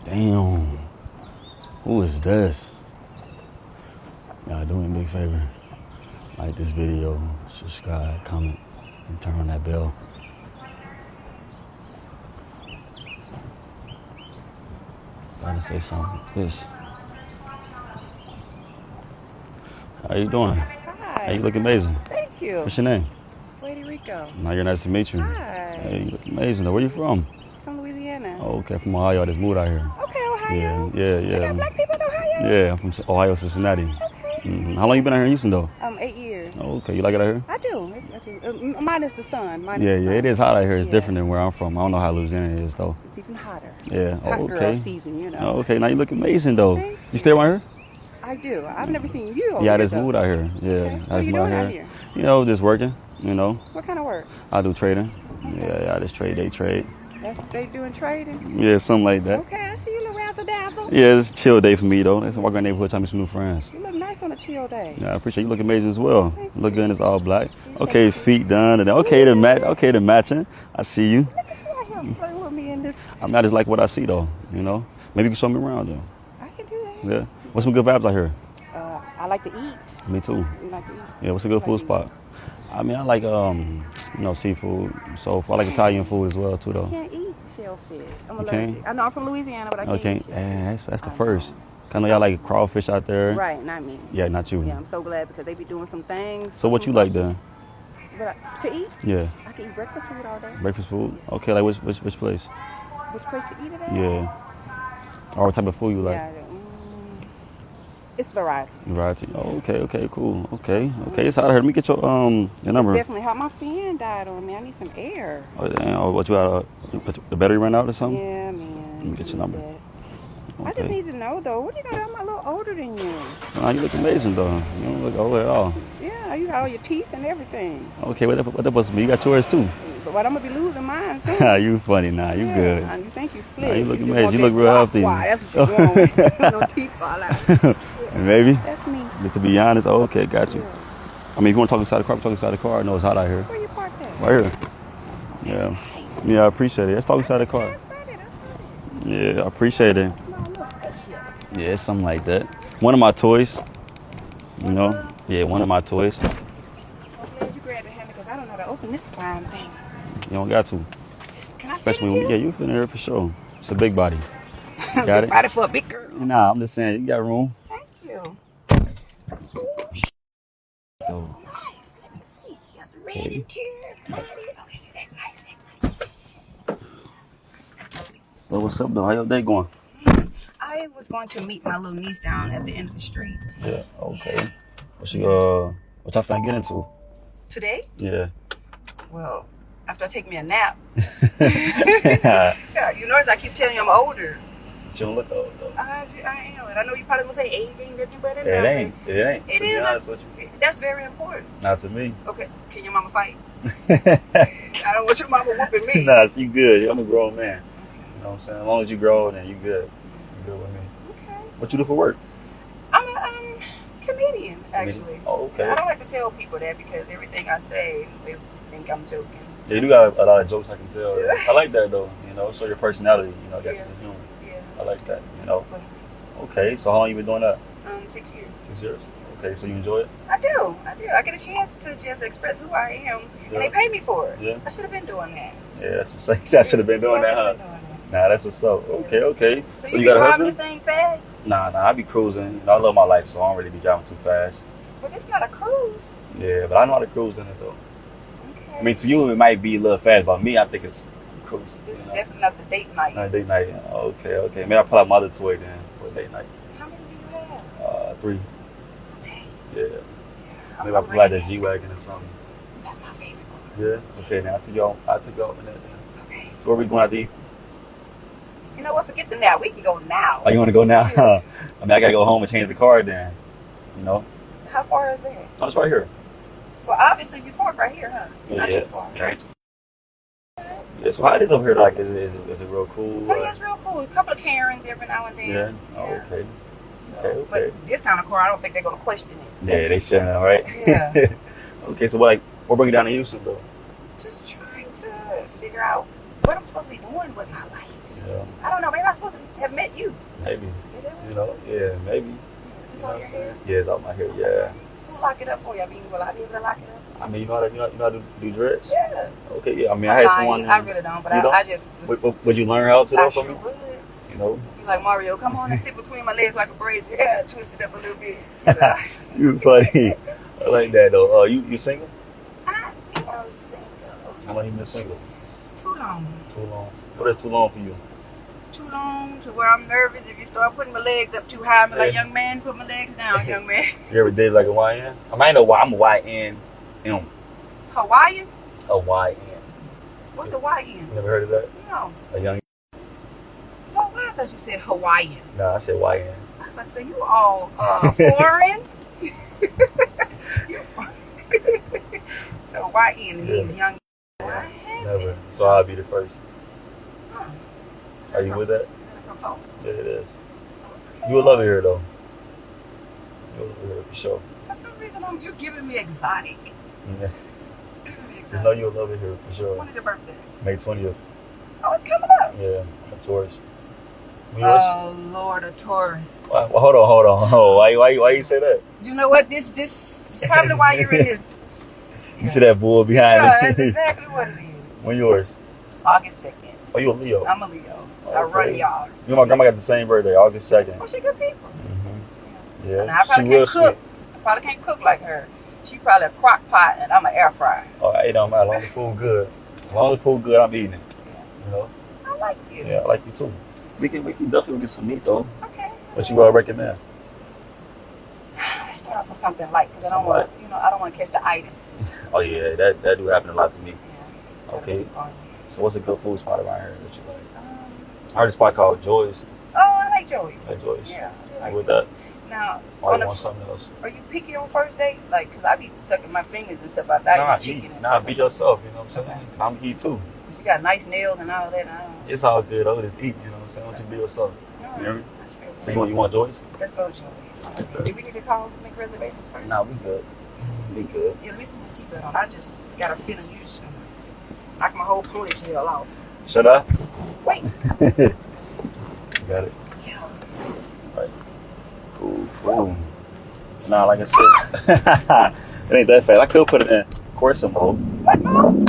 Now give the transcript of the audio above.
Damn. Who is this? Y'all do me a big favor. Like this video, subscribe, comment, and turn on that bell. Gotta say something. This. How you doing? Hi. Hey, you look amazing. Thank you. What's your name? Lady Rico. You're nice to meet you. Hi. Hey, you look amazing. Where you from? From Louisiana. Oh, okay, from Ohio. I just moved out here. Okay, Ohio. Yeah. You got black people in Ohio? Yeah, I'm from Ohio, Cincinnati. Okay. How long you been out here in Houston, though? 8 years. Oh, okay. You like it out here? I do. Minus the sun. Yeah, it is hot out here. It's different than where I'm from. I don't know how Louisiana is, though. It's even hotter. Yeah. Hot Oh, girl okay. season, you know. Oh, okay. Now you look amazing, though. Thank You stay around here? I do. I've never seen you over Yeah, I here, just though. moved out here. Yeah. Okay. I What are just you moved doing out here? You know, just working, you know. What kind of work? I do trading. Okay. Yeah, I just trade, day trade. They doing trading? Yeah, something like that. Okay, I see you, little razzle dazzle. Yeah, it's a chill day for me, though. Let's walk around the neighborhood, tell me some new friends. You look nice on a chill day. Yeah, I appreciate you. Look amazing as well. Thank Look good in this all black. Thank Okay, you. feet done. And okay, the matching. I see you. Look at you out here playing with me in this. I just like what I see, though. You know, maybe you can show me around, though. I can do that. Yeah. What's some good vibes out here? I like to eat. Me too. You like to eat? Yeah. What's a good food spot? I mean, I like seafood. So I like Italian food as well too, though. I can't eat shellfish. I'm You allergic. can't? I know I'm from Louisiana, but I can't Okay. eat shellfish. Yeah, that's the I first. know. I know y'all like crawfish out there. Right, not me. Yeah, not you. Yeah, I'm so glad because they be doing some things. So what you like then? To eat? Yeah. I can eat breakfast food all day. Breakfast food. Okay, like which place? Which place to eat it at? Yeah. Or what type of food you like? Yeah, it's variety. Variety. Oh, okay, cool. Okay. It's out here. Let me get your number. It's definitely hot. My fan died on me. I need some air. Oh, damn. Oh, what you got? The battery ran out or something? Yeah, man. Let me get your number. I just need to know though. What you got? I'm a little older than you. Nah, you look amazing though. You don't look old at all. Yeah, you got all your teeth and everything. Okay, what that supposed to be? You got yours too. But I'm gonna be losing mine soon. You funny now. You good. You think you slick? Nah, you look just amazing. want You look that real healthy. Why? That's what you want. No teeth fall out. Maybe. That's me. But to be honest, okay, got you. Yeah. I mean, if you want to talk inside the car, talk inside the car. I know it's hot out here. Where you parked at? Right here. Yeah. Nice. Yeah, I appreciate it. Let's talk inside the car. That's funny. Yeah, I appreciate it. No, look, that's shit. Yeah, it's something like that. One of my toys. You know? Yeah, one of my toys. I'm glad you grabbed a hammer because I don't know how to open this fine thing. You don't got to. Can I fit Especially in when, here? yeah, you fit in here for sure. It's a big body. Got Big it? body for a big girl. Nah, I'm just saying, you got room. Thank you. So, Nice. Let me see. You got the red interior. Okay, that's nice. so what's up though? How your day going? I was going to meet my little niece down at the end of the street. Yeah, okay. What y'all finna get into? Today? Yeah. Well, after I take me a nap. Yeah. Yeah, you notice I keep telling you I'm older. You don't look old though. I am. And I know you probably gonna say age ain't nothing but a It number. ain't. It To be is. honest with you. That's very important. Not to me. Okay, can your mama fight? I don't want your mama whooping me. Nah, you good. I'm a grown man. You know what I'm saying? As long as you grow, then you good. You good with me. Okay. What you do for work? I'm a comedian, actually. Oh, okay. I don't like to tell people that because everything I say, they think I'm joking. Yeah, you do got a lot of jokes I can tell. I like that though. You know, show your personality. You know, that's Yeah. just a human. Yeah. I like that. You know. Okay, so how long you been doing that? 6 years. 6 years. Okay, so you enjoy it? I do. I get a chance to just express who I am, and they pay me for it. Yeah. I should have been doing that. Yeah, that's what's I should have been doing that, huh? Nah, that's what's up. Okay. So So you you got a driving this husband? thing fast? Nah, I be cruising. You know, I love my life, so I don't really be driving too fast. But it's not a cruise. Yeah, but I know how to cruise in it though. Okay. I mean, to you it might be a little fast, but me, I think it's cruising. This You is know? definitely not the date night. Date night. Okay. Maybe I'll pull out my other toy then for date night. How many do you have? 3. Okay. Yeah. I'm Maybe I'll pull out that G-Wagon or something. That's my favorite one. Yeah. Okay, now I took you off in that then. Okay. So where we going out to eat? You know what? Forget the now. We can go now. Oh, you want to go now? I mean, I got to go home and change the car then. You know? How far is that? Oh, it's right here. Well, obviously you park right here, huh? Not too far. Right. Yeah, so how it is over here? Like, is it real cool? Oh, yeah, it's real cool. A couple of Karens every now and then. Yeah. Oh, okay. So, Okay. But this kind of car, I don't think they're going to question it. Yeah, they shouldn't, all right? Yeah. Okay, so what bring you down to Houston, though? Just trying to figure out what I'm supposed to be doing with my life. Yeah. I don't know. Maybe I'm supposed to have met you. Maybe. Is that You know, yeah, maybe. This You is know all what your I'm hair? saying? Yeah, it's out my hair, yeah. Who lock it up for you? I mean, will I be able to lock it up? I mean, you know how to do dreads? Yeah. Okay, yeah. I mean, I had someone. I really don't, but You don't? I just. Would you learn how to I though sure from me? would. You know? You like Mario, come on and sit between my legs like a braid. Yeah, twist it up a little bit. You know? You funny. I like that though. You single? I am single. How long you been single? Too long. Too long. What is too long for you? Too long to where I'm nervous if you start putting my legs up too high. I'm like, Yeah. young man, put my legs down, young man. You ever dated like a YN? I might know why I'm a YN. Hawaiian? A YN. What's a YN? Never heard of that? No. A young. Oh, why? I thought you said Hawaiian. Nah, I said YN. I was about to say, you all foreign? So YN means young. Yeah, never. So I'll be the first. Are you with that? Proposal. Yeah, it is. You will love it here though. You'll love it here for sure. For some reason, you're giving me exotic. Yeah. Just know you'll love it here for sure. When is your birthday? May 20th. Oh, it's coming up. Yeah, a Taurus. Yours? Oh, Lord, a Taurus. Well, hold on. Oh, why you say that? You know what? This is probably why you're in this. You see that bull behind Yeah, me? that's exactly what it is. When yours? August 2nd. Oh, you a Leo? I'm a Leo. I Okay. run y'all. You and my grandma got the same birthday, August 2nd. Oh, she good people. Mm-hmm. And Yeah, I probably she can't will cook. sweet. I probably can't cook like her. She probably a crock pot and I'm an air fryer. Oh, it don't matter. As long as the food good. As long as the food good, I'm eating it. You know? I like you. Yeah, I like you too. We can definitely get some meat though. Okay. What you recommend? Let's start off with something light because I don't want I don't want to catch the itis. Oh yeah, that do happen a lot to me. Yeah. Okay. So what's a good food spot around here that you like? I heard a spot called Joy's. Oh, I like Joey. Like Joy's. Yeah. I Like like with that. Now, Or you want something else? are you picky on first date? Like, because I be sucking my fingers and stuff like that. Nah, chicken and nah, stuff. be yourself, you know what I'm saying? Okay. Cause I'm eat too. You got nice nails and all that. I don't It's all good, though. Just eat, you know what I'm saying? Don't you be yourself. know. You hear me? So you want Joy's? Let's go, Joey. Do we need to call, make reservations first? Nah, we good. We good. Yeah, let me put my seatbelt on. I just got a feeling you just gonna knock my whole ponytail off. Should I? Wait. Got it. Yeah. Right. Cool. Nah, like I said, it ain't that fast. I could put it in course mode. What, Mom?